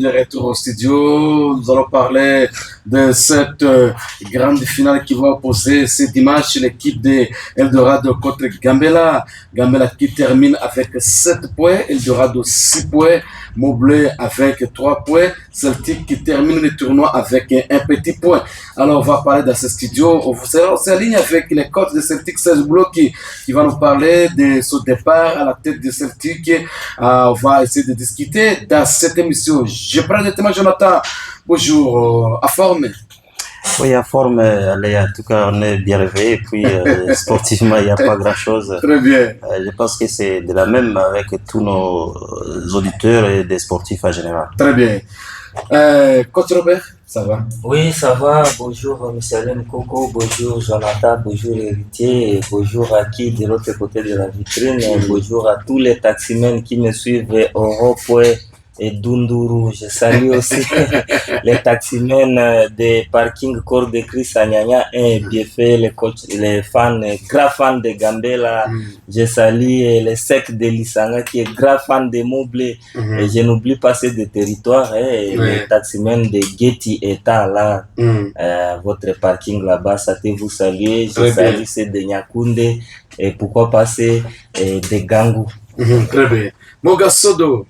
De retour au studio, nous allons parler de cette grande finale qui va opposer ce dimanche l'équipe de Eldorado contre Gambela. Gambela qui termine avec 7 points, Eldorado 6 points, Mobley avec 3 points, Celtic qui termine le tournoi avec un petit point. Alors on va parler dans ce studio, on s'aligne avec les coachs de Celtic 16 Blocs qui va nous parler de ce départ à la tête de Celtic. On va essayer de discuter dans cette émission. Je prends le thème, Jonathan. Bonjour, à forme. Oui, à forme, allez, en tout cas, on est bien réveillé. Et puis, sportivement, il n'y a pas grand-chose. Très bien. Je pense que c'est de la même avec tous nos auditeurs et des sportifs en général. Très bien. Coach Robert, ça va? Oui, ça va. Bonjour, M. Alain Coco. Bonjour, Jonathan. Bonjour, Héritier. Et bonjour à qui de l'autre côté de la vitrine. Et bonjour à tous les taximens qui me suivent au rond-point et Dunduru. Je salue aussi les taximens des parkings Corps de Chris à Nyanya et bien fait les coachs, les fans, grands fans de Gambela. Je salue les secs de Lissanga qui est grand fan de Mobley. Et je n'oublie pas ces des territoires et les taximens de Getty Eta là, votre parking là-bas, ça te vous saluer. Je salue ceux de Nyakunde et pourquoi passer de Gangou. Très bien. Mogasodo.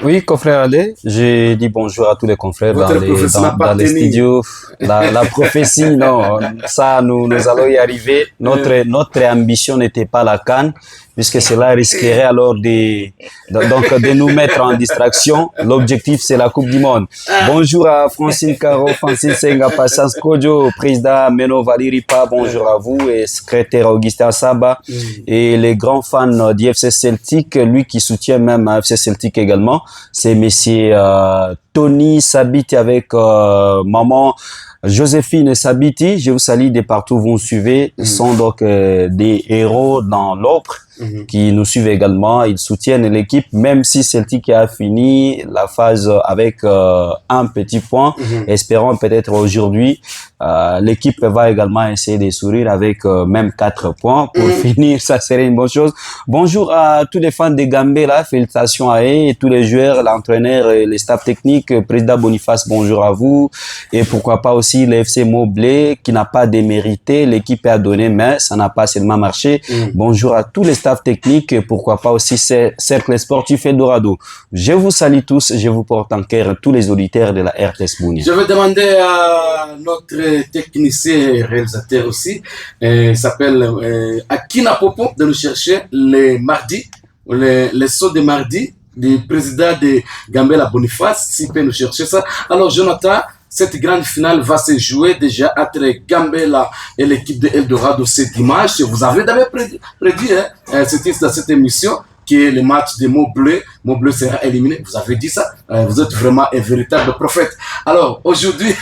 Oui, confrère Ale, j'ai dit bonjour à tous les confrères dans les studios. La prophétie, non, ça, nous allons y arriver. Notre ambition n'était pas la CAN, puisque cela risquerait alors de nous mettre en distraction. L'objectif, c'est la Coupe du Monde. Bonjour à Francine Caro, Francine Senga, Patience Kodjo, président Meno Valiripa, bonjour à vous, et secrétaire Augustin Saba, et les grands fans du FC Celtic, lui qui soutient même FC Celtic également, c'est messieurs Tony Sabiti avec maman Joséphine Sabiti. Je vous salue de partout où vous nous suivez. Ils sont donc des héros dans l'opre qui nous suivent également. Ils soutiennent l'équipe, même si Celtic a fini la phase avec un petit point. Espérons peut-être aujourd'hui, l'équipe va également essayer de sourire avec même 4 points pour finir. Ça serait une bonne chose. Bonjour à tous les fans de Gambela. Félicitations à eux et tous les joueurs, l'entraîneur et les staffs techniques. Président Boniface, bonjour à vous. Et pourquoi pas aussi le FC Mobley qui n'a pas démérité. L'équipe a donné, mais ça n'a pas seulement marché. Bonjour à tous les staff technique et pourquoi pas aussi Cercle Sportif Eldorado. Je vous salue tous, je vous porte en cœur tous les auditeurs de la RTS Bounia. Je vais demander à notre technicien et réalisateur aussi, il s'appelle Akina Popo, de nous chercher les mardis, les sauts de mardi du président de Gambela Boniface, s'il peut nous chercher ça. Alors Jonathan, cette grande finale va se jouer déjà entre Gambela et l'équipe de Eldorado ce dimanche. Vous avez d'abord prédit c'était dans cette émission qui est le match de Mobley. Mobley sera éliminé. Vous avez dit ça. Vous êtes vraiment un véritable prophète. Alors aujourd'hui,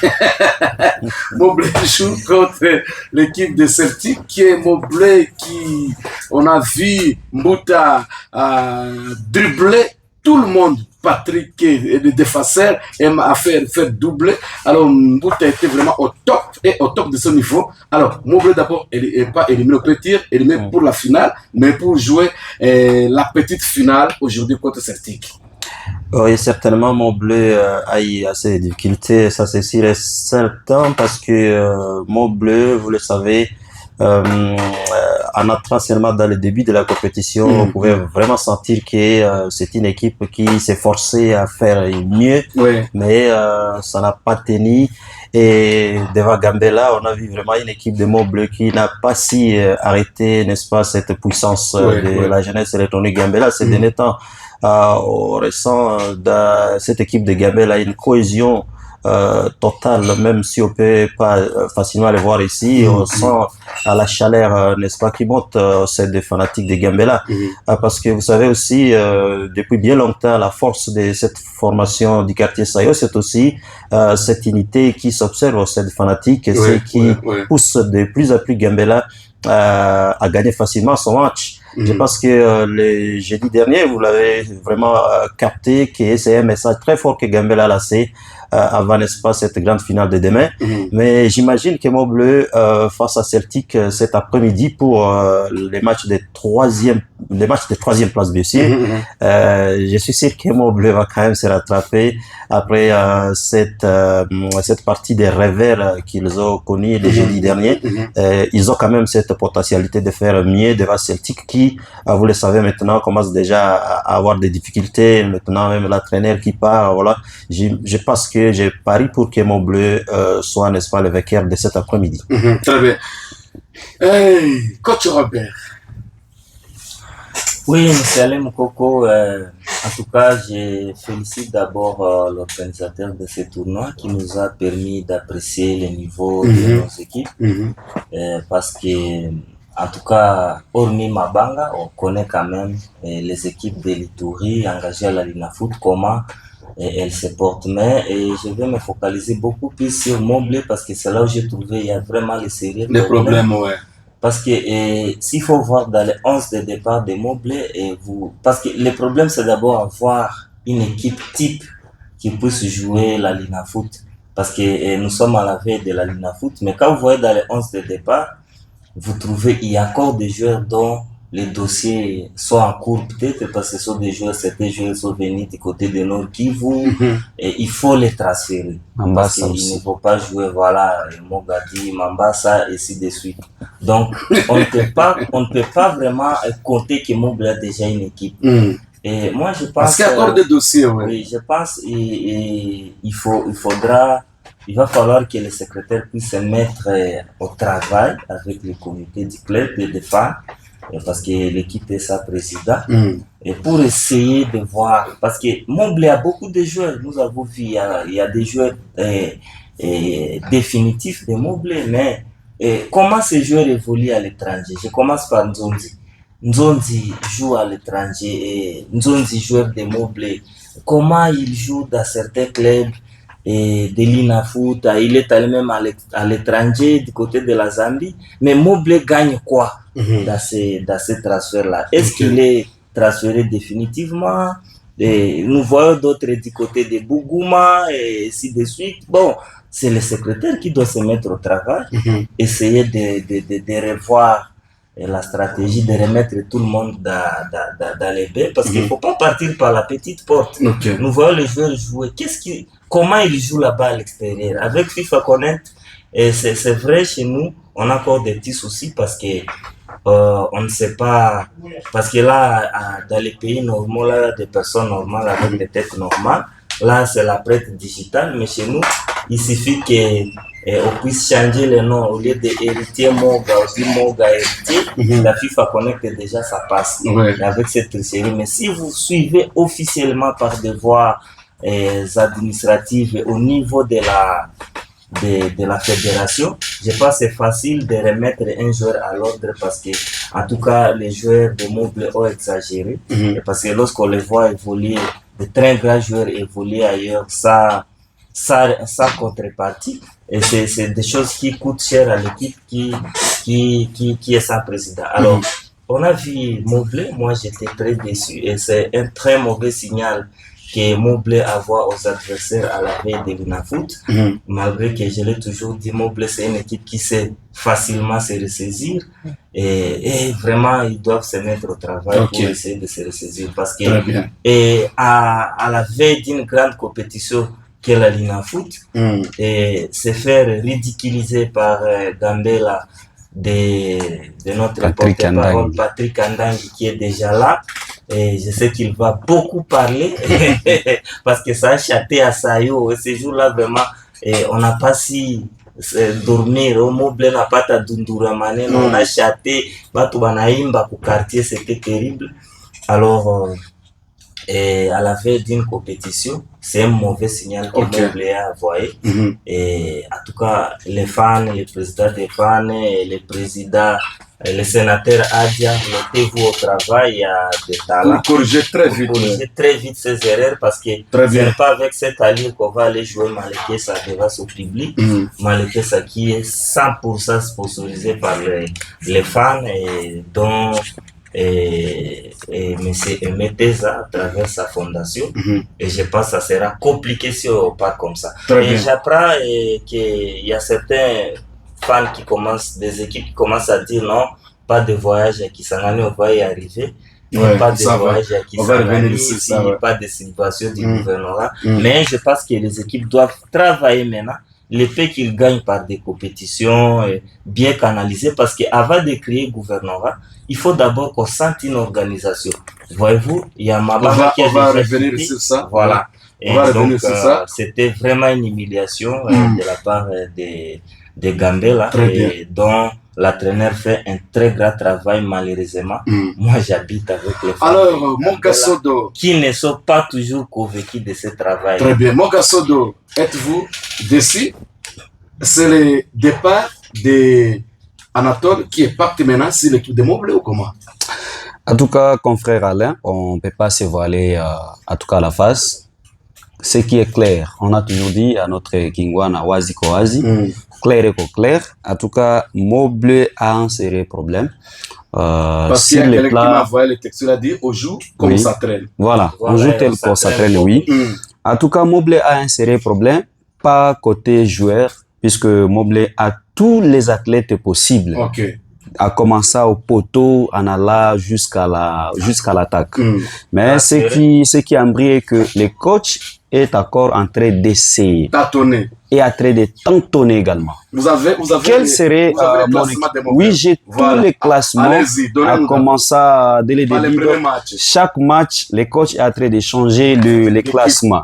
Mobley joue contre l'équipe de Celtic qui est Mobley qui, on a vu Mbuta dribbler tout le monde. Patrick et le défenseur aime à faire doubler. Alors Mbuta était vraiment au top de ce niveau. Alors Mobley d'abord n'est pas éliminé, on peut dire éliminé pour la finale, mais pour jouer la petite finale aujourd'hui contre Celtic. Oui, certainement Mobley a eu assez de difficultés, ça c'est sûr et certain, parce que Mobley, vous le savez, en entrant seulement dans le début de la compétition, on pouvait vraiment sentir que c'est une équipe qui s'est forcée à faire mieux, mais ça n'a pas tenu. Et devant Gambela, on a vu vraiment une équipe de Mobley qui n'a pas si arrêté, n'est-ce pas, cette puissance de la jeunesse électronique Gambela ces derniers temps. On ressent dans cette équipe de Gambela une cohésion totale, même si on peut pas facilement le voir ici. On sent à la chaleur, n'est-ce pas, qui monte c'est des fanatiques de Gambela. Parce que vous savez aussi, depuis bien longtemps, la force de cette formation du quartier Sayo, c'est aussi cette unité qui s'observe au sein des fanatiques, et c'est qui pousse de plus en plus Gambela à gagner facilement son match. Je pense que le jeudi dernier, vous l'avez vraiment capté, que c'est un message très fort que Gambela a lancé avant, n'est-ce pas, cette grande finale de demain. Mais j'imagine que Mobley face à Celtic cet après-midi pour les matchs de troisième les matchs de troisième place, bien sûr. Je suis sûr que Mo Bleu va quand même se rattraper après cette partie des revers qu'ils ont connus le jeudi dernier. Ils ont quand même cette potentialité de faire mieux devant Celtic qui, vous le savez maintenant, commence déjà à avoir des difficultés. Maintenant, même l'entraîneur qui part, voilà. Je pense que j'ai pari pour que Mo Bleu soit, n'est-ce pas, le vainqueur de cet après-midi. Très bien. Hey, coach Robert. Oui, M. Alem Koko, en tout cas, je félicite d'abord l'organisateur de ce tournoi qui nous a permis d'apprécier le niveau de nos équipes. Parce que, en tout cas, hormis Mabanga, on connaît quand même les équipes de l'Ituri engagées à la Linafoot, comment elles se portent. Mais je vais me focaliser beaucoup plus sur Montblé parce que c'est là où j'ai trouvé il y a vraiment les sérieux problèmes. Ouais. Parce que s'il faut voir dans les 11 de départ de Montblé, parce que le problème c'est d'abord avoir une équipe type qui puisse jouer la Linafoot. Parce que nous sommes à la veille de la Linafoot, mais quand vous voyez dans les 11 de départ, vous trouvez il y a encore des joueurs dont les dossiers sont en cours peut-être parce que ce sont des joueurs, certains joueurs sont venus du côté de Nord Kivu et il faut les transférer. Parce qu'il ne faut pas jouer, voilà, Mogadi, Mambasa et ainsi de suite. Donc, on ne peut pas vraiment compter que Moblé a déjà une équipe. Et moi, je pense. Parce qu'il y a encore des dossiers, ouais. Oui, je pense il va falloir que les secrétaires puissent se mettre au travail avec le comité du club de défense. Parce que l'équipe est sa président, et pour essayer de voir, parce que Montblé a beaucoup de joueurs, nous avons vu, il y a des joueurs définitifs de Montblé, mais comment ces joueurs évoluent à l'étranger? Je commence par Nzonzi. Nzonzi joue à l'étranger, et Nzonzi joueur de Montblé, comment il joue dans certains clubs de l'Inafoot, il est allé même à l'étranger du côté de la Zambie, mais Montblé gagne quoi dans ces transferts-là? Est-ce qu'il est transféré définitivement? Et nous voyons d'autres du côté de Bougouma et ainsi de suite. Bon, c'est le secrétaire qui doit se mettre au travail, essayer de revoir la stratégie, de remettre tout le monde dans les bains, parce qu'il ne faut pas partir par la petite porte. Nous voyons les joueurs jouer. Comment ils jouent là-bas à l'extérieur? Avec FIFA Connect, c'est vrai, chez nous, on a encore des petits soucis parce que on ne sait pas, parce que là, dans les pays normaux, là, des personnes normales avec des têtes normales, là, c'est la prête digitale, mais chez nous, il suffit qu'on puisse changer le nom au lieu de héritier Moga, aussi Moga héritier, la FIFA Connect déjà, ça passe avec cette tricherie. Mais si vous suivez officiellement par des voies administratives au niveau de la fédération, je pense que c'est facile de remettre un joueur à l'ordre parce que, en tout cas, les joueurs de Montblé ont exagéré. Parce que lorsqu'on les voit évoluer, de très grands joueurs évoluer ailleurs, ça contrepartie. Et c'est des choses qui coûtent cher à l'équipe qui est sans président. Alors, on a vu Montblé, moi j'étais très déçu et c'est un très mauvais signal que Montblé envoie aux adversaires à la veille de l'Inafoot, malgré que je l'ai toujours dit, Montblé c'est une équipe qui sait facilement se ressaisir et vraiment ils doivent se mettre au travail pour essayer de se ressaisir parce que à la veille d'une grande compétition qu'est la l'Inafoot et se faire ridiculiser par Gambela de notre porte-parole Patrick Andangi qui est déjà là. Et je sais qu'il va beaucoup parler parce que ça a chaté à Sayo. Et ces jours-là, vraiment, on n'a pas si dormir. Au Montblé n'a pas ta Dunduramane. On a chaté. Batu banaimba au quartier, c'était terrible. Alors, à la veille d'une compétition, c'est un mauvais signal que Montblé a envoyé. Et en tout cas, les fans, les présidents des fans, les présidents, les sénateurs Adia, mettez-vous au travail, il y a des talents. Pour corriger très vite ces erreurs parce que ce n'est pas avec cette allure qu'on va aller jouer Malekesa devant son public. Malekesa qui est 100% sponsorisé par les fans et dont M. Emeteza à travers sa fondation. Et je pense que ça sera compliqué si on part comme ça. Et j'apprends qu'il y a certains fans des équipes qui commencent à dire non, pas de voyage à Kisangani, on va y arriver. pas de voyage qui on va revenir sur ça, pas de subvention du gouvernement. Mais je pense que les équipes doivent travailler maintenant les peu qu'ils gagnent par des compétitions bien canalisées, parce qu'avant de créer gouvernement, il faut d'abord qu'on sente une organisation. Voyez-vous, il y a Mabama qui a déjà revenir sur ça. Voilà. On va revenir sur ça. C'était vraiment une humiliation de la part des Gambela, dont l'entraîneur fait un très grand travail, malheureusement. Moi, j'habite avec les femmes. Alors, Monkasodo, qui ne sont pas toujours convaincus de ce travail. Très bien. Monkasodo, êtes-vous déçu? C'est le départ d'Anatole qui est parti maintenant sur l'équipe de Moblé ou comment? En tout cas, confrère Alain, on ne peut pas se voiler en tout cas la face. Ce qui est clair, on a toujours dit à notre Kingwana Wazi Kowazi, clair et clair. En tout cas, Moblé a un sérieux problème. Parce qu'il y a quelqu'un qui m'a envoyé le texte, il a dit, on joue comme ça traîne. Voilà, on joue tel qu'on s'entraîne, oui. En tout cas, Moblé a un sérieux problème, pas côté joueur, puisque Moblé a tous les athlètes possibles. À commencer au poteau, en allant jusqu'à l'attaque. Mais ce qui embrye que les coachs est encore en train d'essayer. Tâtonner. Et en train de tantonner également. Vous avez quel serait mon équipe? Oui, j'ai tous les classements. À commencer dès le début. Chaque match, les coachs est en train de changer les classements.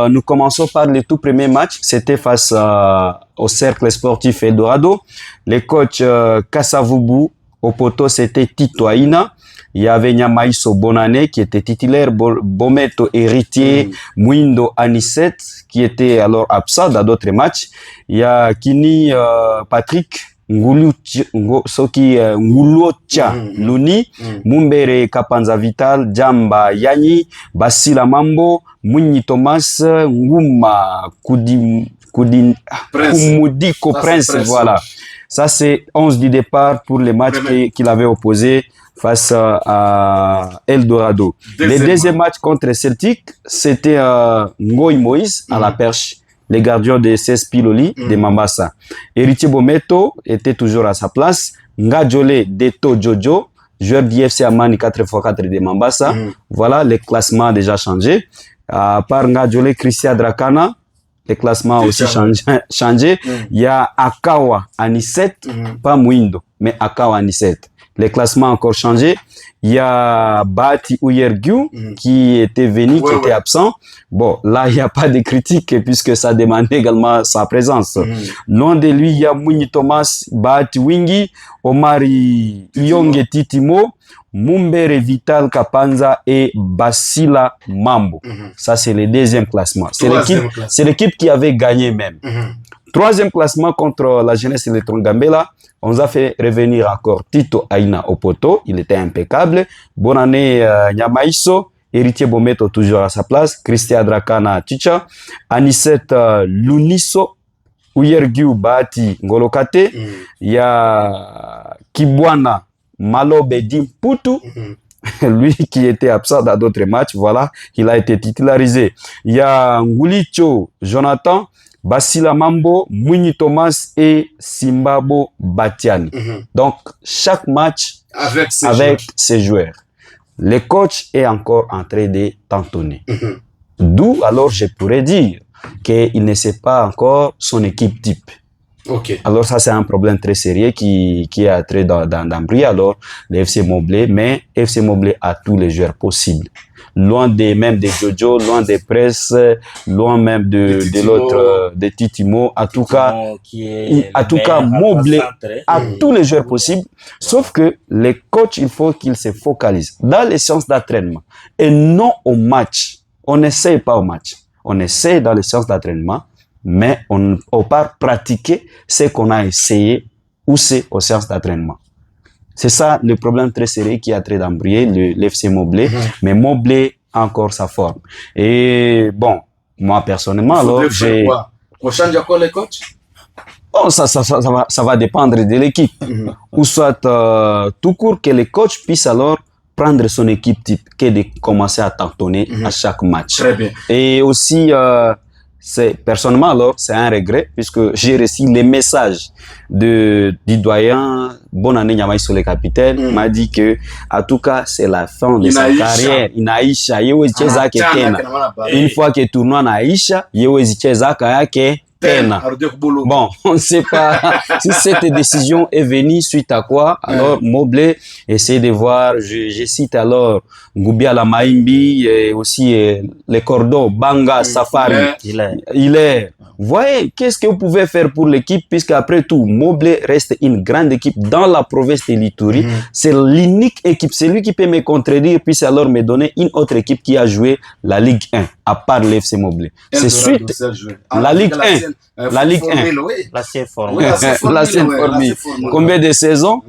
Nous commençons par le tout premier match. C'était face au Cercle Sportif Eldorado. Les coachs Kassavubu, au poteau, c'était Tito Aina. Il y avait Nyamaïso Bonane qui était titulaire, Bometo Héritier, Mwindo Anisset qui était alors absent dans d'autres matchs. Il y a Kini Patrick Nguluocha Luni, Mumbere Kapanza Vital, Jamba Yani, Basila Mambo, Muni Thomas, Nguma Kumudiko Prince, voilà. Ça c'est 11 du départ pour les matchs qu'il avait opposés face à Eldorado. Le deuxième match contre Celtic, c'était Ngoy Moïse à la perche, les gardiens de CS Piloli de Mambasa. Héritier Bometo était toujours à sa place. Ngadjole Deto Jojo, joueur d'IFC Amani 4x4 de Mambasa. Voilà, les classements ont déjà changé. À part Ngadjole Christian Drakana, les classements aussi changé. Il y a Akawa Anisset, pas Mwindo, mais Akawa Anisset. Les classements ont encore changé. Il y a Bati Uyergu qui était venu, qui était absent. Bon, là, il n'y a pas de critique puisque ça demandait également sa présence. Loin de lui, il y a Mouni Thomas, Bati Wingi, Omari Yonge Titimo, Mumbere Vital Kapanza et Basila Mambo. Ça, c'est le deuxième classement. C'est l'équipe qui avait gagné même. Troisième classement contre la jeunesse Electron Gambela, on nous a fait revenir encore Tito Aina au poteau, il était impeccable. Bonne année Nyamaïso, Héritier Bometo toujours à sa place, Christian Drakana Chicha, Anisset Luniso, Uyergiu Bati Ngolokate, il y a Kibwana Malobe Dimputu, lui qui était absent dans d'autres matchs, voilà, il a été titularisé. Il y a Ngulicho Jonathan, Basila Mambo, Mouni Thomas et Simbabo Batiani. Donc, chaque match avec ses joueurs. Le coach est encore en train de tantonner. D'où, alors, je pourrais dire qu'il ne sait pas encore son équipe type. Alors, ça, c'est un problème très sérieux qui est en train d'embryer. Alors, le FC Moblé, mais FC Moblé a tous les joueurs possibles. Loin même des Jojo, loin des Presses, loin même de l'autre, de Titimo. En tout cas, Moblé a tous les joueurs possibles. Sauf que les coachs, il faut qu'ils se focalisent dans les séances d'entraînement et non au match. On n'essaye pas au match. On essaie dans les séances d'entraînement, mais on part pratiquer ce qu'on a essayé ou c'est aux séances d'entraînement. C'est ça le problème très sérieux qui a trait d'embryer l'FC Moblé, mais Moblé a encore sa forme. Et bon, moi personnellement, alors j'ai... On change encore les coachs? Oh, ça va dépendre de l'équipe. Ou soit tout court que les coachs puissent alors prendre son équipe type que de commencer à tantonner à chaque match. Très bien. Et aussi personnellement alors, c'est un regret puisque j'ai reçu les messages du doyen bonne année Nyamaïso le capitaine m'a dit que en tout cas c'est la fin de sa carrière. Inaisha une fois que le tournoi naisha tena. Bon, on ne sait pas si cette décision est venue suite à quoi. Alors, Mobley essaie de voir, je cite alors Ngoubia la Maïmbi et aussi les cordons Banga Safari. Il est. Voyez, qu'est-ce que vous pouvez faire pour l'équipe puisque après tout, Mobley reste une grande équipe dans la province de l'Ituri. C'est l'unique équipe, c'est lui qui peut me contredire puis alors me donner une autre équipe qui a joué la Ligue 1 à part l'FC Mobley. C'est suite la Ligue 1. La Ligue 1. L'ancienne formule. L'ancienne formule. Combien de saisons?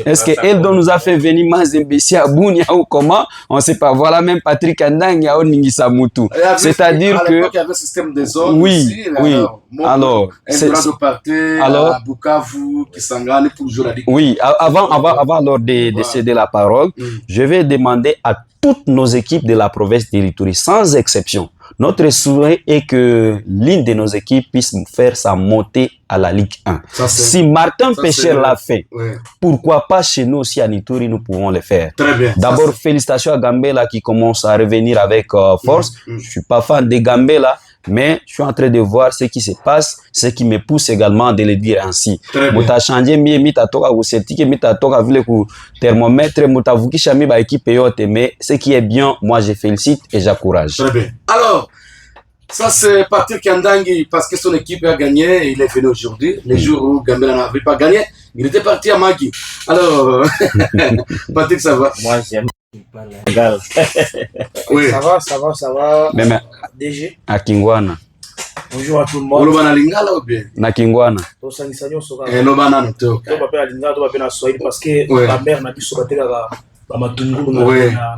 Est-ce qu'elle dont nous a fait venir Mazembessi à Bounia ou comment? On ne sait pas. Voilà même Patrick Andang Yao Ningisa Moutou. C'est-à-dire que. Il y avait un système de zones. Oui, oui. Alors, à Bukavu, Kisangani pour jouer la Ligue. Oui, avant alors de céder la parole, je vais demander à toutes nos équipes de la province d'Ituri, sans exception. Notre souhait est que l'une de nos équipes puisse faire sa montée à la Ligue 1. Si Martin Pécher l'a fait, pourquoi pas chez nous aussi à Ituri, nous pouvons le faire. Très bien. D'abord, félicitations à Gambela qui commence à revenir avec force. Je suis pas fan de Gambela, mais je suis en train de voir ce qui se passe, ce qui me pousse également de le dire ainsi. Muta changé mi mita toka ou septique mita toka vile ku thermomètre muta vukisha mi ba équipe yote, mais ce qui est bien, moi je félicite et j'encourage. Très bien. Alors, ça c'est Patrick Andangi parce que son équipe a gagné et il est venu aujourd'hui. Les jours où Gambela n'avait pas gagné, il était parti à Magui. Alors, Patrick, ça va? Moi j'aime. Oui. Ça va. Même DG. À Kingwana. Bonjour à tout le monde. Olobana lingala ou bien? Na Kingwana. Tosangisanyo soka. Lobana no to. To papa lingala to papa na Swahili parce que la mère na biso bateka ba matungulu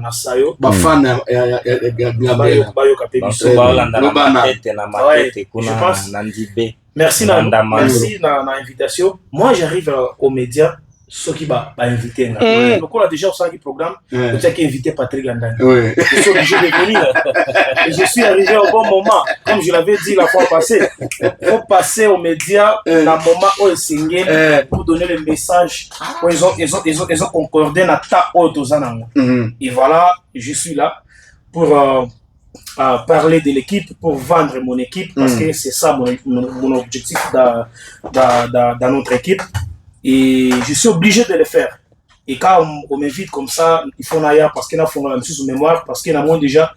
na sayo. Ba fan ya bayo kapé biso. Lobana tete na matete kuna na ndibe. Merci na invitation. Moi j'arrive aux médias ceux qui va inviter. Donc on a déjà au sein du programme, peut-être qui invité Patrick Andang. Je suis obligé de venir. Et je suis arrivé au bon moment. Comme je l'avais dit la fois passée, il faut passer aux médias dans le moment où ils signent pour donner le message. Ils ont concordé dans ta haute aux anango. Et voilà, je suis là pour parler de l'équipe, pour vendre mon équipe, parce que c'est ça mon objectif dans notre équipe. Et je suis obligé de le faire. Et quand on m'invite comme ça, il faut naïa parce qu'il y a la même chose mémoire, parce qu'il y a moi déjà,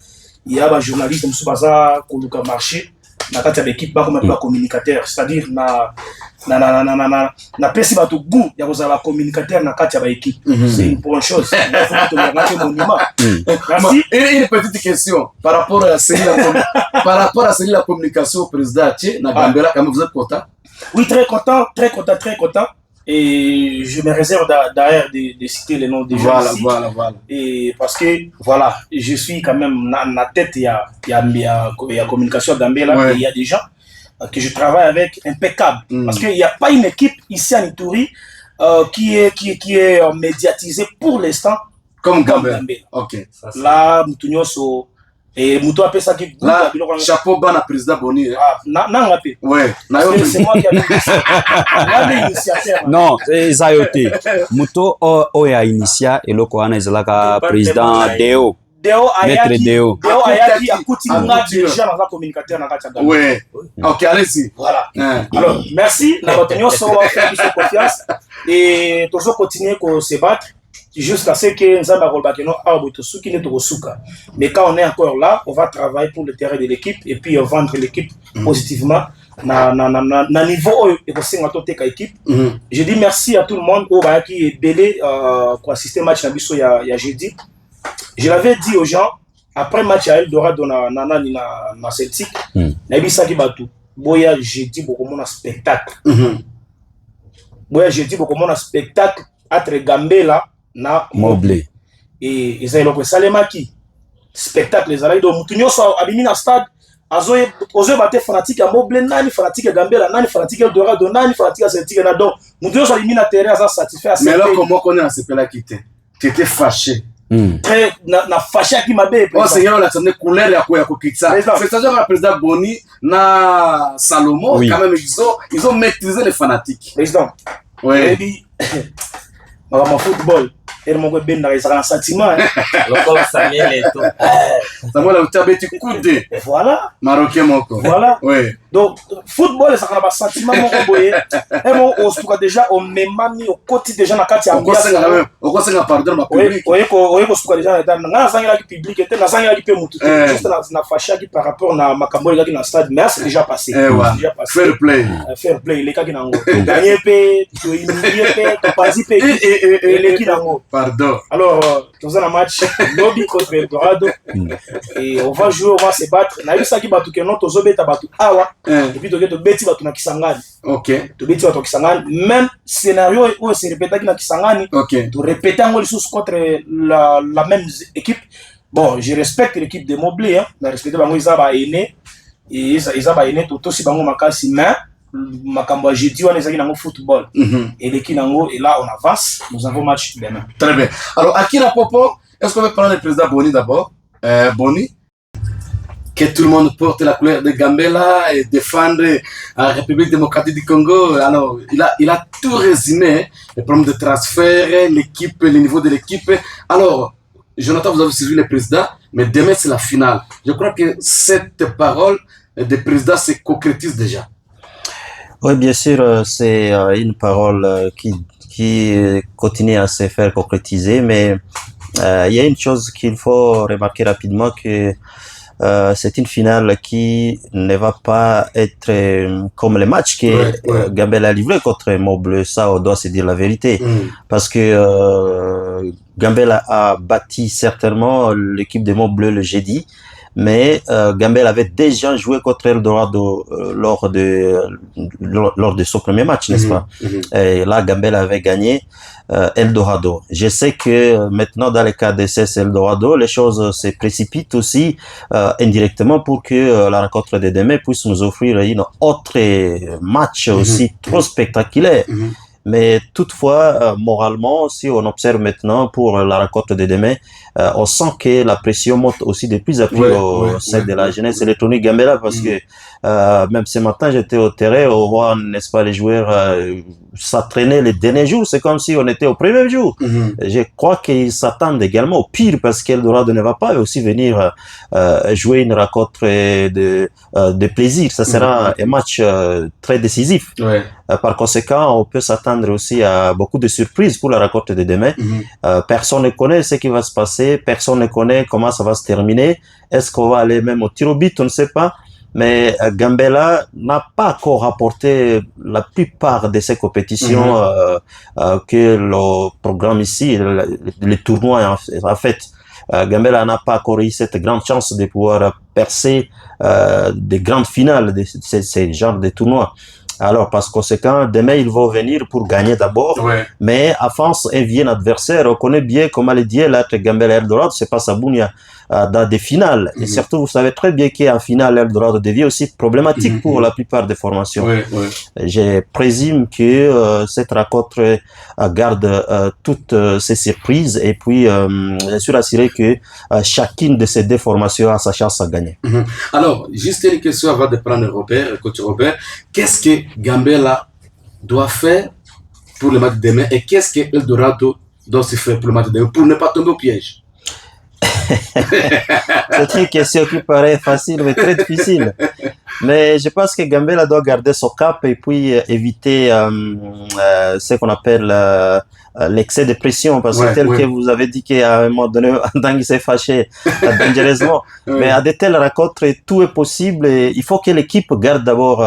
il y a un journaliste qui a marché, il y a une équipe comme un communicateur, c'est-à-dire na pesi ba to goût ya kozala communicateur na kati ya équipe. C'est une bonne chose. Il faut que monument. Merci. Une petite question par rapport à la communication au président Tché na Gambela, comment vous êtes content? Oui, très content. Et je me réserve derrière de citer les noms des gens ici. Voilà. Et parce que, voilà, je suis quand même dans la tête, il y a communication à Gambela, et il y a des gens que je travaille avec impeccable. Parce qu'il n'y a pas une équipe ici à Ituri qui est médiatisée pour l'instant comme Gambela. Ok. Là, Moutounioso. Et Moutou appelle ça qui là, chapeau bas na président Boni. Ouais. C'est moi qui ai initié. Non, c'est Zayote. Moutou a initié et le Koana Zalaka président Deo. Maître Deo. Deo Ayaki a continué déjà dans la communicateur dans la ouais. Ok, allez-y. Voilà. Alors, merci. Nous avons fait confiance et nous allons continuer à se battre. Jusqu'à ce que nous ayons. Mais quand on est encore là, on va travailler pour le terrain de l'équipe et puis vendre l'équipe positivement na niveau et équipe. Je dis merci à tout le monde qui est belé pour assister au match il y a jeudi. Je l'avais dit aux gens après le match à Eldorado na Celtic, na bisa ki batu boya jeudi beaucoup mon spectacle. Boya jeudi beaucoup mon spectacle entre Gambela na Mobley et ils ont salemaki spectacle les alaido mutunyo so abimi na stade azoye baté fanatique à Mobley nani fanatique à Gambela nani fanatique à Eldorado nani fanatique à Celtic na donc mutunyo so abimi na terrain ça satisfait. Mais là comment on est à ce pela quitté tu étais fâché très na fâché qui m'a bé. Oh Seigneur, la sonne couleur ya kokitsa. C'est-à-dire que le président Boni na Salomon quand même ils ont maîtrisé les fanatiques. Président. Ouais. Et puis ma football et mon ben dans les sentiments. Lokola Samuel et tout. Samuel a tabeti coude. Voilà. Marocain moko. Voilà. Ouais. Donc football ça a un sentiment moko boye. Et moi on se trouve déjà au même ami au côté déjà na kati ambiance. Au conseil pardon ma public. Oui, on se trouve déjà dans na sangela qui public était na sangela qui peut mutu. Juste na fâché qui par rapport na makambo les gars qui na stade mais c'est déjà passé. Déjà passé. Fair play. Fair play les gars qui nango. Gagner pe, to humilier pe, to pas y pe. Et les qui nango. Pardon. Alors, dans un match, lobby contre Eldorado, et on va jouer, on va se battre. Na eu ça qui batu kenon to zobeta batu awa, et puis to beti batu na Kisangani. OK. To beti batu Kisangani, même scénario où se répéta qui na Kisangani. OK. To répéter en sous contre la même équipe. Bon, je respecte l'équipe de Mobley, hein. Je respecte bango Izaba Ene et Izaba Ene to si bango makasi mais makambo jeudi on ezaki nango football et l'équipe nango et là on avance, nous avons match demain. Très bien. Alors Akina Popo, est-ce qu'on peut parler du président Boni d'abord? Boni, que tout le monde porte la couleur de Gambela et défendre la République démocratique du Congo. Alors il a tout résumé, les problèmes de transfert, l'équipe, le niveau de l'équipe. Alors Jonathan, vous avez suivi le président, mais demain c'est la finale. Je crois que cette parole du président se concrétise déjà. Oui, bien sûr, c'est une parole qui continue à se faire concrétiser, mais il y a une chose qu'il faut remarquer rapidement, que c'est une finale qui ne va pas être comme les matchs que Gambela a livré contre Montbleu. Ça, on doit se dire la vérité. Parce que Gambela a bâti certainement l'équipe de Montbleu le jeudi. Mais Gambela avait déjà joué contre Eldorado lors de son premier match, n'est-ce pas? Et là, Gambela avait gagné Eldorado. Je sais que maintenant, dans le cas de CS Eldorado, les choses se précipitent aussi indirectement pour que la rencontre de demain puisse nous offrir une autre match aussi trop spectaculaire. Mais toutefois, moralement, si on observe maintenant pour la rencontre de demain, on sent que la pression monte aussi de plus en plus au sein de la jeunesse électronique Gambela, parce que même ce matin, j'étais au terrain, on voit, n'est-ce pas, les joueurs s'entraîner les derniers jours. C'est comme si on était au premier jour. Je crois qu'ils s'attendent également au pire, parce qu'Eldorado ne va pas aussi venir jouer une rencontre de plaisir. Ça sera un match très décisif. Par conséquent, on peut s'attendre aussi à beaucoup de surprises pour la rencontre de demain. Personne ne connaît ce qui va se passer, personne ne connaît comment ça va se terminer. Est-ce qu'on va aller même au tir au but? On ne sait pas. Mais Gambela n'a pas encore rapporté la plupart de ces compétitions que le programme ici, les tournois en fait. Gambela n'a pas encore eu cette grande chance de pouvoir percer des grandes finales de ces genres de tournois. Alors, par conséquent, demain, ils vont venir pour gagner d'abord. Mais à France, un vieux adversaire, on connaît bien comment le dit l'être Gambela Eldorado, c'est pas Sabounia dans des finales. Et surtout, vous savez très bien qu'en finale, Eldorado devient aussi problématique pour la plupart des formations. Je présume que cette rencontre garde toutes ces surprises, et puis je suis rassuré que chacune de ces deux formations a sa chance à gagner. Alors, juste une question avant de prendre Robert, coach Robert. Qu'est-ce que Gambela doit faire pour le match de demain, et qu'est-ce que Eldorado doit se faire pour le match de demain pour ne pas tomber au piège? C'est une question qui paraît facile mais très difficile. Mais je pense que Gambela doit garder son cap et puis éviter ce qu'on appelle l'excès de pression, parce que tel que vous avez dit qu'à un moment donné, Dangi s'est fâché dangereusement. Mais à de telles rencontres, tout est possible, et il faut que l'équipe garde d'abord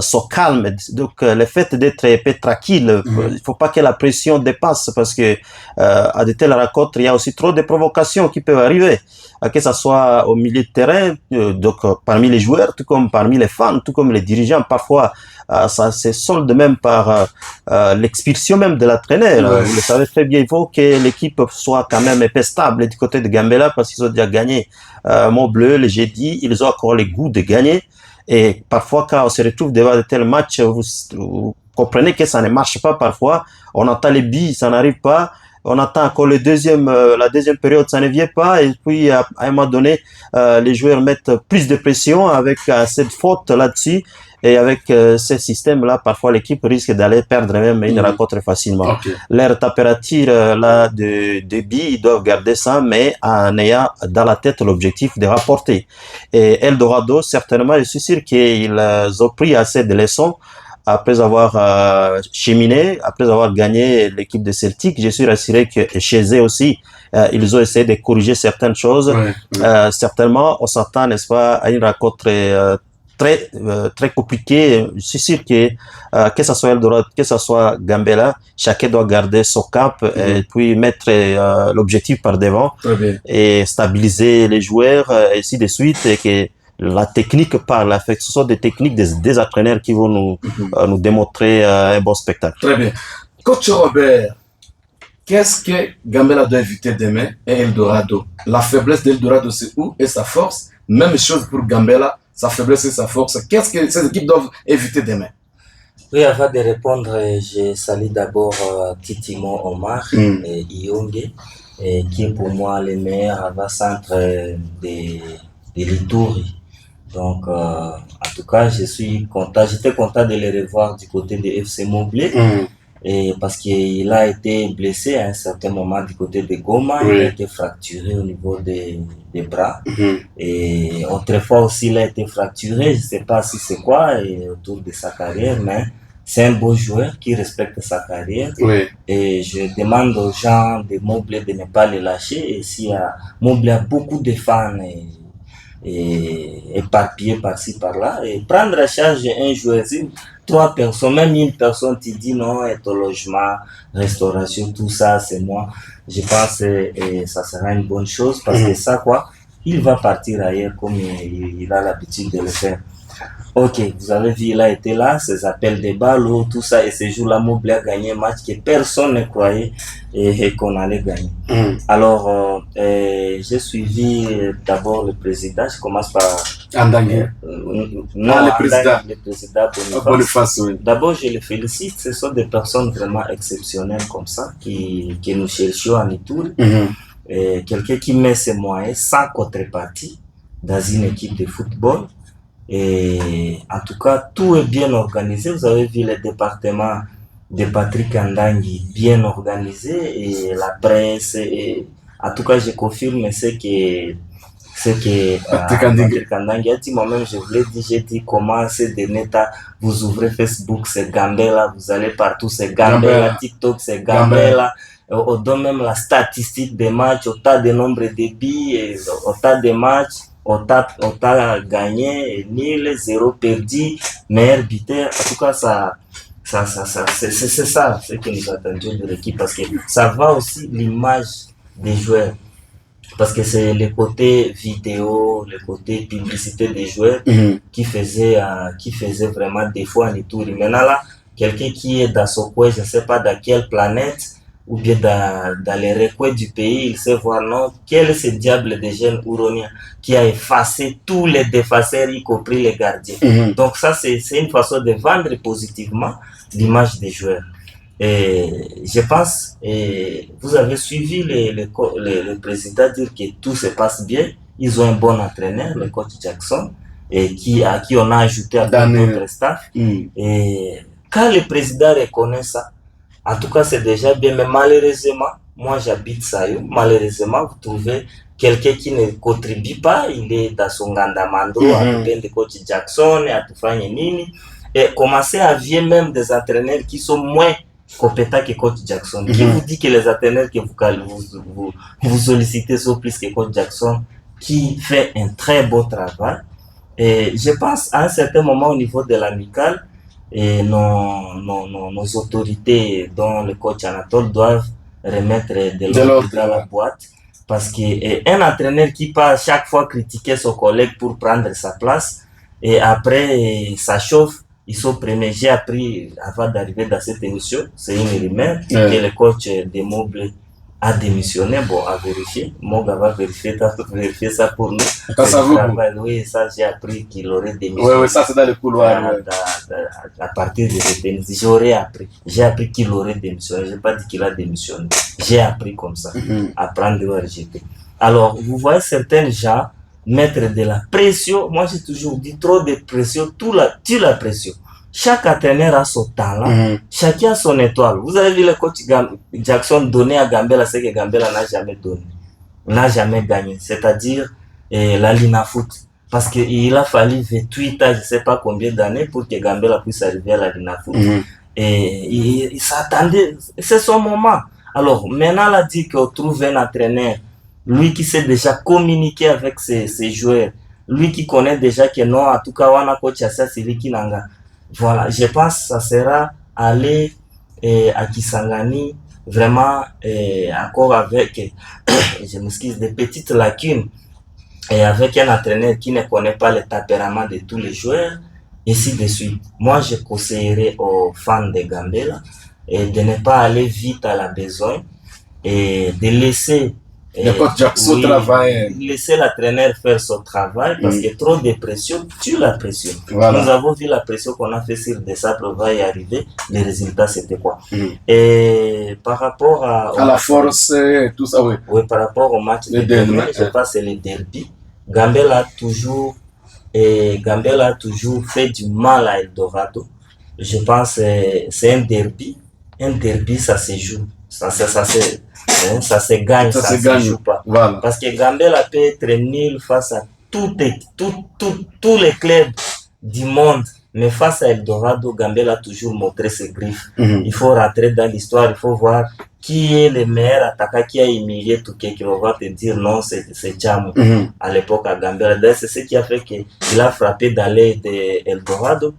son calme. Donc le fait d'être un peu tranquille, il faut pas que la pression dépasse, parce que à de telles rencontres, il y a aussi trop de provocations qui peuvent arriver, que ce soit au milieu de terrain, donc parmi les joueurs, tout comme parmi les fans, tout comme les dirigeants. Parfois, ça se solde même par l'expulsion même de l'entraîneur. Vous le savez très bien, il faut que l'équipe soit quand même un peu stable du côté de Gambela, parce qu'ils ont déjà gagné Montbleu le jeudi, ils ont encore le goût de gagner. Et parfois, quand on se retrouve devant de tels matchs, vous comprenez que ça ne marche pas parfois. On entend les billes, ça n'arrive pas. On attend encore la deuxième période, ça ne vient pas. Et puis, à un moment donné, les joueurs mettent plus de pression avec cette faute là-dessus. Et avec ce système-là, parfois l'équipe risque d'aller perdre même une rencontre facilement. Okay. Leur température là de billes, ils doivent garder ça, mais en ayant dans la tête l'objectif de rapporter. Et Eldorado, certainement, je suis sûr qu'ils ont pris assez de leçons après avoir cheminé, après avoir gagné l'équipe de Celtic. Je suis rassuré que chez eux aussi, ils ont essayé de corriger certaines choses. Certainement, on s'attend, n'est-ce pas, à une rencontre très compliqué. Je suis sûr que ça soit Eldorado, que ça soit Gambella, chacun doit garder son cap et puis mettre l'objectif par devant et stabiliser les joueurs et ainsi de suite, et que la technique parle. Ce sont des techniques des entraîneurs qui vont nous démontrer un bon spectacle. Très bien. Coach Robert, qu'est-ce que Gambella doit éviter demain et Eldorado? La faiblesse d'Eldorado, c'est où et sa force? Même chose pour Gambella, sa faiblesse et sa force. Qu'est-ce que ces équipes doivent éviter demain? Oui, avant de répondre, je salue d'abord Titimo Omar et Iyonge, qui est pour moi le meilleur avant-centre de l'Ituri. Donc, en tout cas, j'étais content de les revoir du côté de FC Moblé. Et parce qu'il a été blessé à un certain moment du côté de Goma, il a été fracturé au niveau des bras. Et autrefois aussi, il a été fracturé, je ne sais pas si c'est quoi, autour de sa carrière, mais c'est un beau joueur qui respecte sa carrière. Et je demande aux gens de Moblé de ne pas le lâcher. Et s'il y a Moblé a beaucoup de fans et éparpillés par-ci par-là, et prendre à charge un joueur, 3 personnes, même une personne qui dit non, et ton logement, restauration, tout ça, c'est moi. Je pense que ça sera une bonne chose parce que ça, il va partir ailleurs comme il a l'habitude de le faire. Ok, vous avez vu, il a été là, ses appels de balles, tout ça, et ce jour-là, Moblé a gagné un match que personne ne croyait et qu'on allait gagner. Alors, j'ai suivi d'abord le président, je commence par... Andangue. Non, le président Boniface. Oui. D'abord, je le félicite, ce sont des personnes vraiment exceptionnelles comme ça, que nous cherchions en Ituri. Quelqu'un qui met ses moyens sans contrepartie dans une équipe de football. Et en tout cas, tout est bien organisé. Vous avez vu le département de Patrick Andangui bien organisé et la presse. Et, en tout cas, je confirme ce que Patrick Andangui a dit. Moi-même, j'ai dit comment c'est de Neta. Vous ouvrez Facebook, c'est Gambella. Vous allez partout, c'est Gambella. TikTok, c'est Gambella. On donne même la statistique des matchs, autant de nombre de billes, autant de matchs. On t'a gagné, nul, 0 perdu, meilleur buteur. En tout cas, c'est ça, ce que nous attendions de l'équipe, parce que ça va aussi l'image des joueurs. Parce que c'est le côté vidéo, le côté publicité des joueurs qui faisait vraiment défaut en Ituri. Maintenant là, quelqu'un qui est dans son coin, je ne sais pas dans quelle planète, ou bien dans les recoins du pays, il sait voir non, quel est ce diable de jeune Ouronia qui a effacé tous les défenseurs, y compris les gardiens. Donc ça, c'est une façon de vendre positivement l'image des joueurs. Et je pense, vous avez suivi le président dire que tout se passe bien. Ils ont un bon entraîneur, le coach Jackson, et à qui on a ajouté à notre staff. Et quand le président reconnaît ça, en tout cas, c'est déjà bien, mais malheureusement, moi j'habite Sayo, malheureusement, vous trouvez quelqu'un qui ne contribue pas, il est dans son gandamando, avec le coach Jackson, et à tout faire nini, et commencer à vier même des entraîneurs qui sont moins compétents que coach Jackson. Qui vous dit que les entraîneurs que vous sollicitez sont plus que coach Jackson, qui fait un très beau travail. Et je pense, à un certain moment, au niveau de l'amicale, et nos autorités, dont le coach Anatole, doivent remettre de l'ordre dans la boîte, parce qu'un entraîneur qui part chaque fois critiquer son collègue pour prendre sa place, et après ça chauffe, ils sont premiers. J'ai appris avant d'arriver dans cette émission, c'est une rumeur, que le coach de Moblé a démissionné. Bon, à vérifier. Moga va vérifier ça pour nous. Ça, oui, ça j'ai appris qu'il aurait démissionné. Oui, ça c'est dans le couloir. à partir de ce tennis. J'aurais appris. J'ai appris qu'il aurait démissionné. J'ai pas dit qu'il a démissionné. J'ai appris comme ça, à prendre ou à rejeter. Alors, vous voyez certains gens mettre de la pression. Moi, j'ai toujours dit, trop de pression, tue la pression. Chaque entraîneur a son talent, chacun a son étoile. Vous avez vu le coach Jackson donner à Gambela ce que Gambela n'a jamais donné, n'a jamais gagné, c'est-à-dire la Linafoot. Parce qu'il a fallu 28 ans, je ne sais pas combien d'années pour que Gambela puisse arriver à la Linafoot. Et il s'attendait, c'est son moment. Alors maintenant, il a dit qu'on trouve un entraîneur, lui qui sait déjà communiquer avec ses joueurs, lui qui connaît déjà que non, en tout cas, on a coach Assa Siriki Nanga. Voilà, je pense que ça sera aller à Kisangani vraiment encore avec, je m'excuse, des petites lacunes et avec un entraîneur qui ne connaît pas le tempérament de tous les joueurs, ainsi de suite. Moi, je conseillerais aux fans de Gambela de ne pas aller vite à la besogne et de laisser laisser l'entraîneur faire son travail parce que trop de pression tue la pression. Voilà. Nous avons vu la pression qu'on a fait sur des sables va y arriver. Les résultats, c'était quoi? Et par rapport à la force et tout ça, oui. Oui, par rapport au match de demain, je pense que c'est le derby. Gambela a toujours fait du mal à Eldorado. Je pense que c'est un derby. Un derby, ça se joue. Ça se gagne, ça se joue pas. Voilà. Parce que Gambela peut être nul face à tous les clubs du monde. Mais face à Eldorado, Gambela a toujours montré ses griffes. Il faut rentrer dans l'histoire, il faut voir qui est le meilleur attaquant qui a humilié Touquet, qui va te dire non, c'est Djamou. À l'époque à Gambela. C'est ce qui a fait qu'il a frappé d'aller d'Eldorado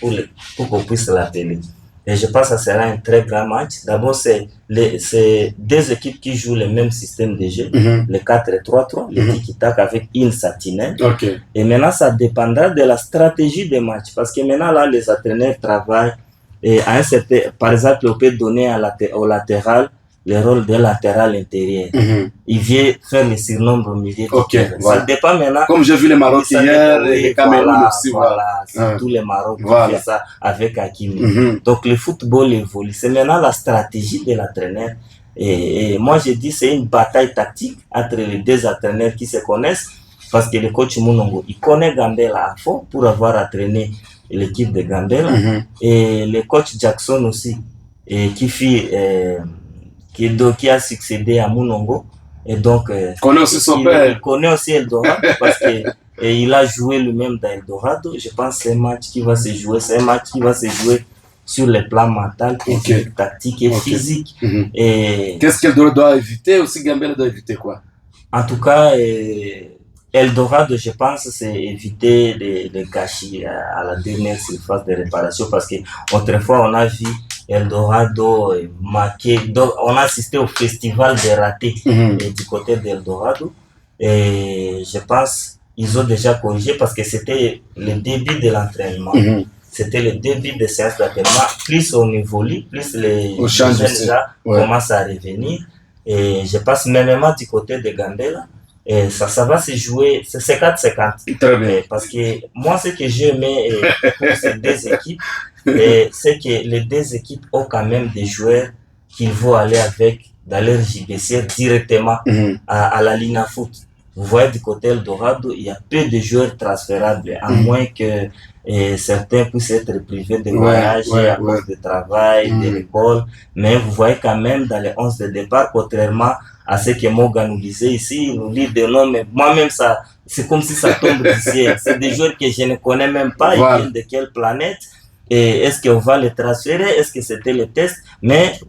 pour qu'on puisse l'appeler. Et je pense que ça sera un très grand match. D'abord, c'est deux équipes qui jouent le même système de jeu, le 4-3-3, le tiki-tak avec une satinelle. Et maintenant, ça dépendra de la stratégie des matchs. Parce que maintenant, là, les entraîneurs travaillent. Et à un certain, par exemple, on peut donner au latéral le rôle de latéral intérieur. Il vient faire les surnombres au milieu. Voilà. Ça dépend maintenant. Comme j'ai vu les Maroc hier et les Cameroun aussi. Voilà. Tous les Maroc qui font ça avec Hakimi. Donc le football évolue. C'est maintenant la stratégie de l'entraîneur. Et moi, je dis c'est une bataille tactique entre les deux entraîneurs qui se connaissent. Parce que le coach Mounongo, il connaît Gambela à fond pour avoir entraîné l'équipe de Gambela. Et le coach Jackson aussi, qui a succédé à Mounongo. Et donc, connaît aussi son père. Il connaît aussi Eldorado parce que il a joué lui-même dans Eldorado. Je pense que c'est un match qui va se jouer. C'est un match qui va se jouer sur le plan mental, tactique et physique. Et qu'est-ce qu'Eldorado doit éviter? Aussi, Gambela doit éviter quoi? En tout cas, Eldorado, je pense, c'est éviter les gâchis à la dernière surface de réparation parce que autrefois, on a vu Eldorado marqué. Donc, on a assisté au festival des ratés du côté d'Eldorado. Et je pense ils ont déjà corrigé parce que c'était le début de l'entraînement. C'était le début des séances d'entraînement. Plus on évolue, plus les jeunes déjà commencent à revenir. Et je pense même du côté de Gambela. Et ça va se jouer, c'est 50-50. Très bien. Parce que moi, ce que j'aimais pour ces deux équipes, c'est que les deux équipes ont quand même des joueurs qu'ils vont aller avec dans leur JBC directement à la Linafoot. Vous voyez, du côté Eldorado, il y a peu de joueurs transférables, à moins que certains puissent être privés de voyage à cause de travail, de l'école. Mais vous voyez quand même dans les 11 de départ, contrairement à ce que Morgan nous disait ici, il nous lit des noms, mais moi-même, c'est comme si ça tombe du ciel. C'est des joueurs que je ne connais même pas, ils viennent de quelle planète. Et est-ce qu'on va les transférer? Est-ce que c'était le test? Mais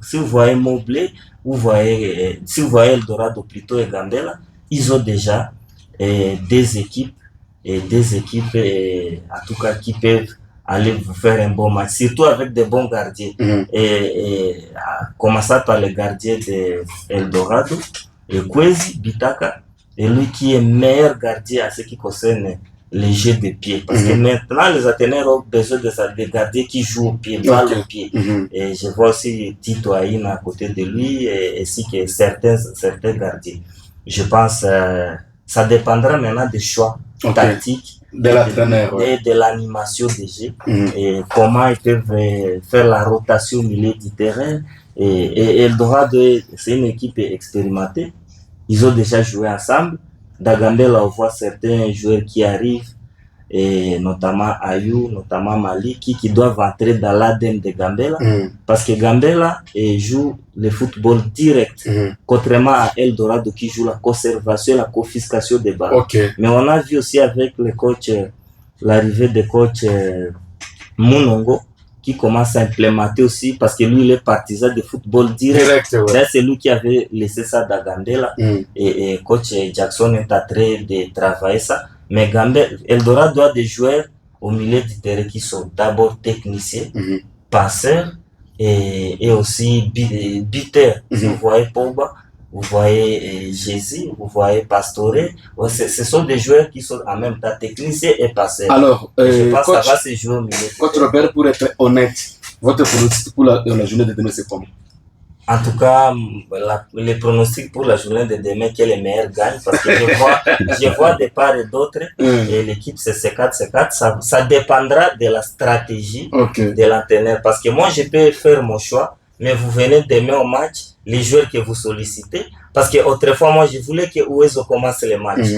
si vous voyez Mobley, si vous voyez Eldorado plutôt et Gambela, ils ont déjà des équipes, en tout cas qui peuvent aller vous faire un bon match, surtout avec des bons gardiens. Et commençant par le gardien de Eldorado, Kwesi Bitaka, et lui qui est meilleur gardien à ce qui concerne les jeux de pied. Parce que maintenant, les entraîneurs ont besoin de gardiens qui jouent au pied, balle au pied. Et je vois aussi Tito Aïna à côté de lui, et ainsi que certains gardiens. Je pense ça dépendra maintenant des choix tactiques et de l'animation des jeux, et comment ils peuvent faire la rotation au milieu du terrain. Et Eldorado, c'est une équipe expérimentée. Ils ont déjà joué ensemble. Dans Gambela, on voit certains joueurs qui arrivent, et notamment Ayou, notamment Maliki, qui doivent entrer dans l'ADN de Gambela, parce que Gambela joue le football direct, contrairement à Eldorado qui joue la conservation, la confiscation des ballons. Okay. Mais on a vu aussi avec le coach, l'arrivée de coach Munongo, qui commence à implémenter aussi, parce que lui, il est partisan de football direct. Ouais. C'est lui qui avait laissé ça dans Gambela, et coach Jackson est en train de travailler ça. Mais Eldorado doit des joueurs au milieu du terrain qui sont d'abord techniciens, passeurs et aussi beaters. Vous voyez Pogba, vous voyez Jésus, vous voyez Pastore. Ce sont des joueurs qui sont en même temps techniciens et passeurs. Alors, je pense que ça va se jouer au milieu. Coach Robert, pour être honnête, votre pronostic pour la journée de demain, c'est comment? En tout cas, les pronostics pour la journée de demain, que les meilleurs gagnent, parce que je vois de part et d'autre, et l'équipe c'est C4, ça dépendra de la stratégie de l'entraîneur. Parce que moi, je peux faire mon choix, mais vous venez demain au match, les joueurs que vous sollicitez, parce que autrefois, moi, je voulais que Uwezo commence le match.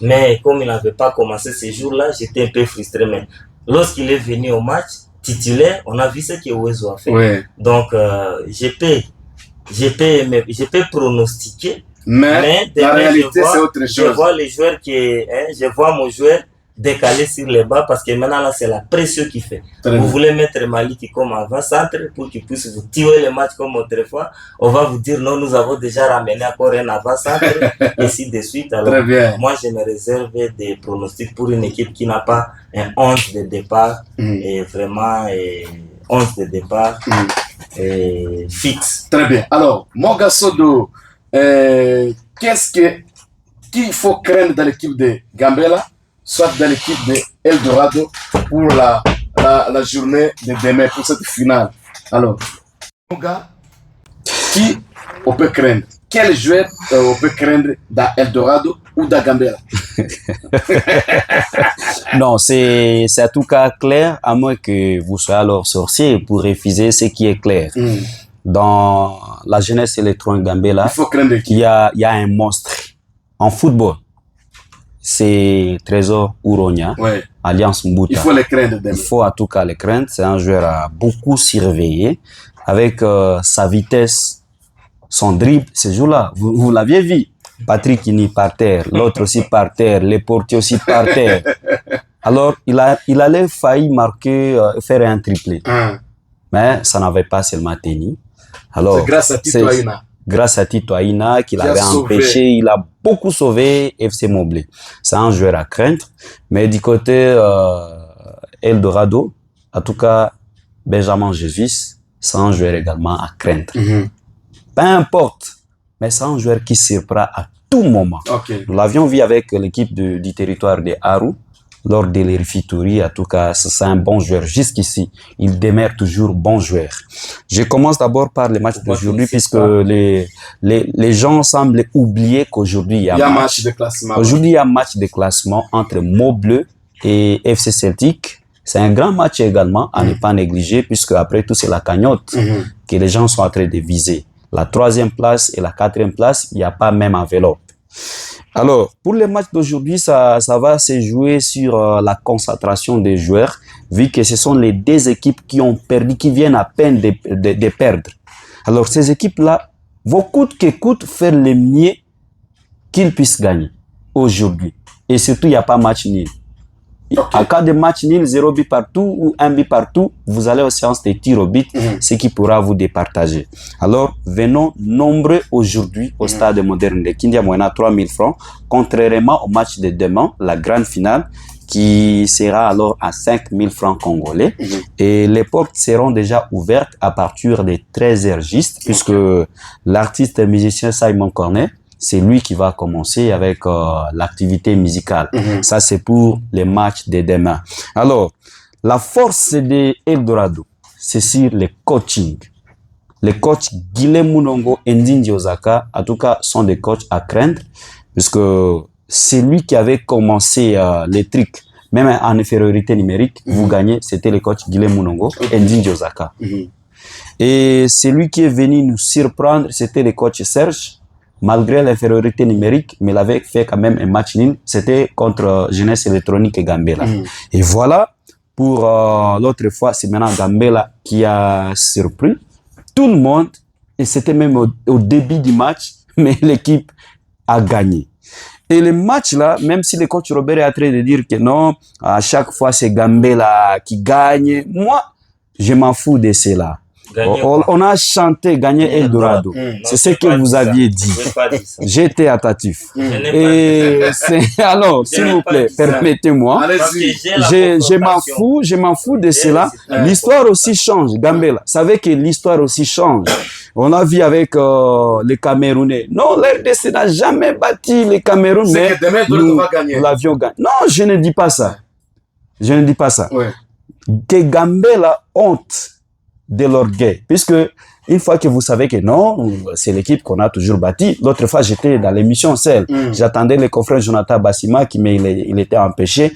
Mais comme il n'avait pas commencé ce jour-là, j'étais un peu frustré. Mais lorsqu'il est venu au match, titulaire, on a vu ce que Uwezo a fait. Donc, je peux pronostiquer, mais la réalité c'est autre chose. Je vois les joueurs je vois mon joueur décalé sur les bas, parce que maintenant là c'est la pression qu'il fait. Vous voulez mettre Maliki comme avant-centre pour qu'il puisse vous tuer le match comme autrefois. On va vous dire non, nous avons déjà ramené encore un avant-centre et ainsi de suite. Alors moi je me réserve des pronostics pour une équipe qui n'a pas un 11 de départ et vraiment 11 de départ fixe. Très bien. Alors, Morga Sodo, qu'il faut craindre dans l'équipe de Gambela, soit dans l'équipe de Eldorado pour la journée de demain, pour cette finale? Alors, Morga, qui on peut craindre? Quel joueur on peut craindre dans Eldorado ou dans Gambela? Non, c'est en tout cas clair, à moins que vous soyez alors sorcier pour refuser ce qui est clair. Dans la jeunesse électronique Gambela, il faut craindre qui? Il y a un monstre en football. C'est Trésor Uronia, Alliance Mbuta. Il faut les craindre. Il faut en tout cas les craindre. C'est un joueur à beaucoup surveiller avec sa vitesse, son dribble. Ce jour-là, vous l'aviez vu. Patrick Ini par terre, l'autre aussi par terre, les portiers aussi par terre. Alors, il allait failli marquer, faire un triplé. Mais ça n'avait pas seulement tenu. Alors, c'est grâce à Tito Aina. Grâce à Tito Aina qui l'avait empêché, il a beaucoup sauvé FC Moblé. C'est un joueur à craindre. Mais du côté Eldorado, en tout cas, Benjamin Jesus, c'est un joueur également à craindre. Peu importe. Mais c'est un joueur qui surprend à tout moment. Nous l'avions vu avec l'équipe du territoire de Aru, lors de l'Erfituri. En tout cas, c'est un bon joueur. Jusqu'ici, il demeure toujours bon joueur. Je commence d'abord par les matchs d'aujourd'hui, puisque les gens semblent oublier qu'aujourd'hui, il y a match de classement. Aujourd'hui, il y a match de classement entre Mobleu et FC Celtic. C'est un grand match également à ne pas négliger, puisque après tout, c'est la cagnotte que les gens sont en train de viser. La 3e place et la 4e place, il n'y a pas même enveloppe. Alors, pour les matchs d'aujourd'hui, ça va se jouer sur la concentration des joueurs, vu que ce sont les deux équipes qui ont perdu, qui viennent à peine de perdre. Alors, ces équipes-là vont coûte que coûte faire le mieux qu'ils puissent gagner aujourd'hui. Et surtout, il n'y a pas match nul. En cas de match nul, 0 but partout ou 1 but partout, vous allez aux séances de tir au but, ce qui pourra vous départager. Alors, venons nombreux aujourd'hui au stade moderne de Kindia, moyennant 3 000 francs, contrairement au match de demain, la grande finale, qui sera alors à 5 000 francs congolais. Et les portes seront déjà ouvertes à partir de 13h juste, puisque l'artiste musicien Simon Cornet, c'est lui qui va commencer avec l'activité musicale. Ça, c'est pour les matchs de demain. Alors, la force de Eldorado, c'est sur le coaching. Les coachs Guilhem Munongo et Ndindi Osaka, en tout cas, sont des coachs à craindre, puisque c'est lui qui avait commencé les trucs. même en infériorité numérique, vous gagnez. C'était le coach Guilhem Munongo et Ndingi Ozaka. Et celui qui est venu nous surprendre, c'était le coach Serge. Malgré l'infériorité numérique, mais il avait fait quand même un match nul. C'était contre Jeunesse Électronique et Gambela. Et voilà, pour l'autre fois, c'est maintenant Gambela qui a surpris tout le monde. Et c'était même au début du match, mais l'équipe a gagné. Et le match là, même si le coach Robert est en train de dire que non, à chaque fois c'est Gambela qui gagne, moi, je m'en fous de cela. On a chanté gagner Eldorado. C'est ce que vous aviez dit. J'étais attentif. Et alors, s'il vous plaît, permettez-moi. Je m'en fous de cela. L'histoire aussi change. Gambela, vous savez que l'histoire aussi change. On a vu avec les Camerounais. Non, l'RDC n'a jamais battu les Camerounais. C'est que demain, nous l'avions gagné. Non, je ne dis pas ça. Je ne dis pas ça. Ouais. Que Gambela honte de l'orgueil. Puisque, une fois que vous savez que non, c'est l'équipe qu'on a toujours bâtie. L'autre fois, j'étais dans l'émission celle. J'attendais le confrère Jonathan Bassima, mais il était empêché.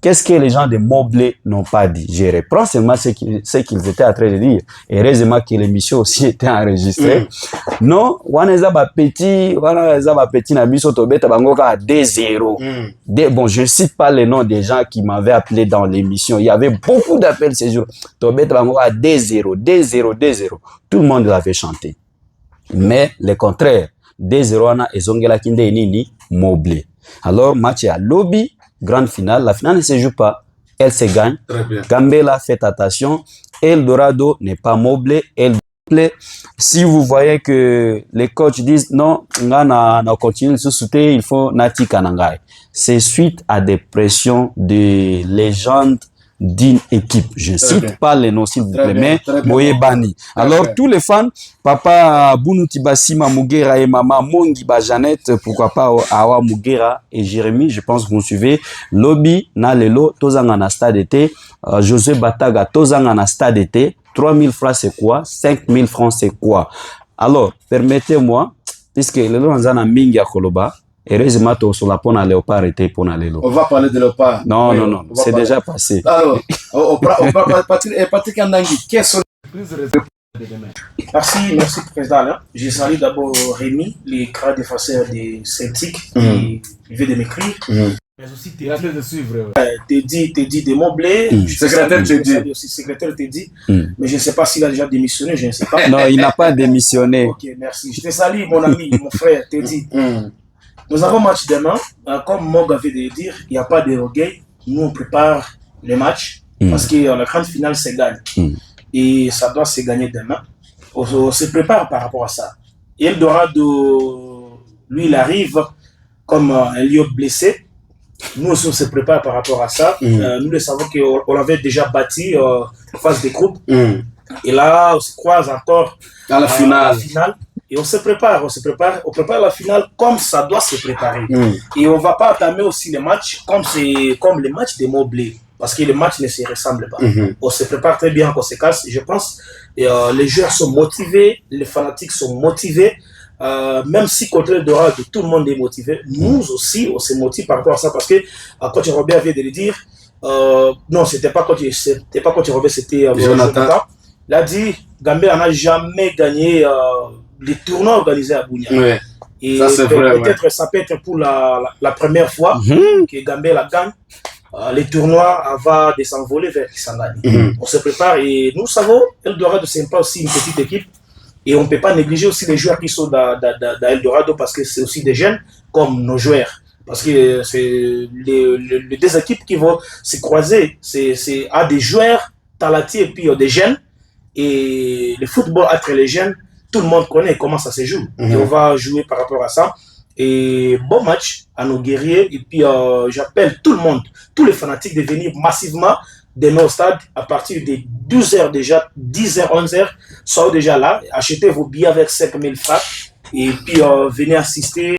Qu'est-ce que les gens de Moblé n'ont pas dit? Je reprends seulement ce qu'ils étaient en train de dire. Heureusement que l'émission aussi était enregistrée. Non, Waneza Petit, Nabiso Tobeta Bangoka à 2-0. Bon, je ne cite pas les noms des gens qui m'avaient appelé dans l'émission. Il y avait beaucoup d'appels ces jours. Tobeta Bangoka à 2-0, 2-0, 2-0. Tout le monde l'avait chanté. Mais le contraire, 2-0 ana ezongela kinde nini Moblé. Alors, match à lobby. Grande finale, la finale ne se joue pas, elle se gagne. Gambela, faites attention, Eldorado n'est pas Moblé, si vous voyez que les coachs disent non, on continue de se soutenir, il faut Nati Kanangai. C'est suite à des pressions de légendes d'une équipe. Je ne cite pas les noms, s'il vous plaît, mais Moye Bani. Alors, tous les fans, Papa Bounouti Bassima Mugera et Maman Mongi Bajanette, pourquoi pas Awa Mugera et Jérémy, je pense que vous suivez. Lobby, Nalelo, Tozangana Stade été, José Bataga, Tozangana Stade été, 3000 francs c'est quoi? 5000 francs c'est quoi? Alors, permettez-moi, puisque le Lanzana Mingi à Koloba, heureusement, sur la pona léopard était pona lélo. On va parler de léopard. Non, non, c'est déjà passé. Alors, Patrick Andangui, quelles sont les Merci, Président. Je salue d'abord Rémi, le grand défenseur des Celtics, qui vient de m'écrire. Mais aussi Teddy de Moblé, secrétaire Teddy. Aussi secrétaire Teddy, mais je ne sais pas s'il a déjà démissionné, je ne sais pas. Non, il n'a pas démissionné. Ok, merci. Je te salue, mon ami, mon frère Teddy. Nous avons match demain. Comme Mog avait de dire, il n'y a pas de orgueil. Nous, on prépare le match parce que la grande finale se gagne. Et ça doit se gagner demain. On se prépare par rapport à ça. Et Eldorado, lui, il arrive comme un lieu blessé. Nous aussi, on se prépare par rapport à ça. Nous le savons qu'on l'avait déjà bâti en phase de groupe. Et là, on se croise encore à la finale. Et on prépare la finale comme ça doit se préparer. Et on ne va pas entamer aussi les matchs comme les matchs des Moblé, parce que les matchs ne se ressemblent pas. On se prépare très bien en conséquence. Je pense que les joueurs sont motivés, les fanatiques sont motivés. Même si contre Eldorado, tout le monde est motivé, nous aussi, on se motive par rapport à ça, parce que coach Robert vient de le dire, non, c'était pas coach Robert, c'était Jonathan. Il a dit, Gambela n'a jamais gagné les tournois organisés à Bunia. Et peut-être ça peut être pour la première fois que Gambela gagne. Les tournois va de s'envoler vers Kisangani. On se prépare et nous savons, Eldorado, ce n'est pas aussi une petite équipe. Et on ne peut pas négliger aussi les joueurs qui sont dans Eldorado, parce que c'est aussi des jeunes comme nos joueurs. Parce que c'est les deux équipes qui vont se croiser. C'est à des joueurs talentueux et puis des jeunes. Et le football entre les jeunes, tout le monde connaît comment ça se joue. Et on va jouer par rapport à ça. Et bon match à nos guerriers. Et puis j'appelle tout le monde, tous les fanatiques de venir massivement de nos stades à partir de 12h déjà, 10h, 11h. Soyez déjà là, achetez vos billets avec 5000 francs. Et puis venez assister.